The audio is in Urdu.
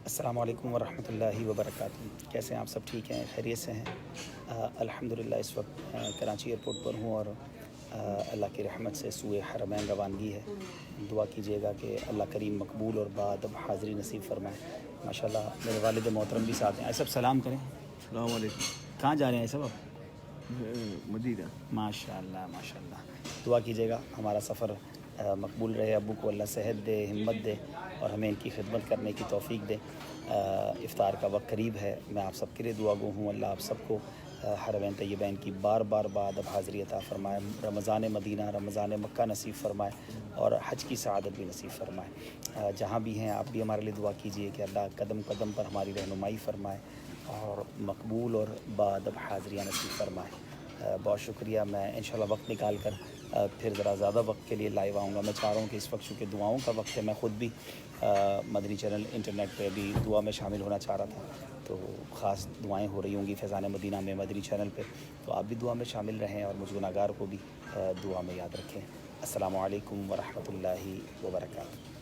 السلام علیکم ورحمۃ اللہ وبرکاتہ. کیسے ہیں آپ؟ سب ٹھیک ہیں، خیریت سے ہیں؟ الحمدللہ اس وقت کراچی ایئرپورٹ پر ہوں اور اللہ کی رحمت سے سوئے حرمین روانگی ہے. دعا کیجیے گا کہ اللہ کریم مقبول اور بادب حاضری نصیب فرمائے. ماشاءاللہ میرے والد محترم بھی ساتھ ہیں. سب سلام کریں. السلام علیکم. کہاں جا رہے ہیں سب آپ؟ مدینہ. ماشاء اللہ. دعا کیجیے گا ہمارا سفر مقبول رہے. ابو کو اللہ صحت دے، ہمت دے اور ہمیں ان کی خدمت کرنے کی توفیق دے. افطار کا وقت قریب ہے. میں آپ سب کے لیے دعا گو ہوں. اللہ آپ سب کو حرمین طیبین کی بار بار بعد اب حاضری عطا فرمائے. رمضان مدینہ، رمضان مکہ نصیب فرمائے اور حج کی سعادت بھی نصیب فرمائے. جہاں بھی ہیں آپ بھی ہمارے لیے دعا کیجیے کہ اللہ قدم قدم پر ہماری رہنمائی فرمائے اور مقبول اور بادب حاضریاں نصیب فرمائے. بہت شکریہ. میں انشاءاللہ وقت نکال کر پھر ذرا زیادہ وقت کے لیے لائیو آؤں گا. میں چاہ رہا ہوں کہ اس وقت چونکہ دعاؤں کا وقت ہے، میں خود بھی مدنی چینل انٹرنیٹ پہ بھی دعا میں شامل ہونا چاہ رہا تھا. تو خاص دعائیں ہو رہی ہوں گی فیضان مدینہ میں مدنی چینل پہ. تو آپ بھی دعا میں شامل رہیں اور مجھ گناہگار کو بھی دعا میں یاد رکھیں. السلام علیکم ورحمۃ اللہ وبرکاتہ.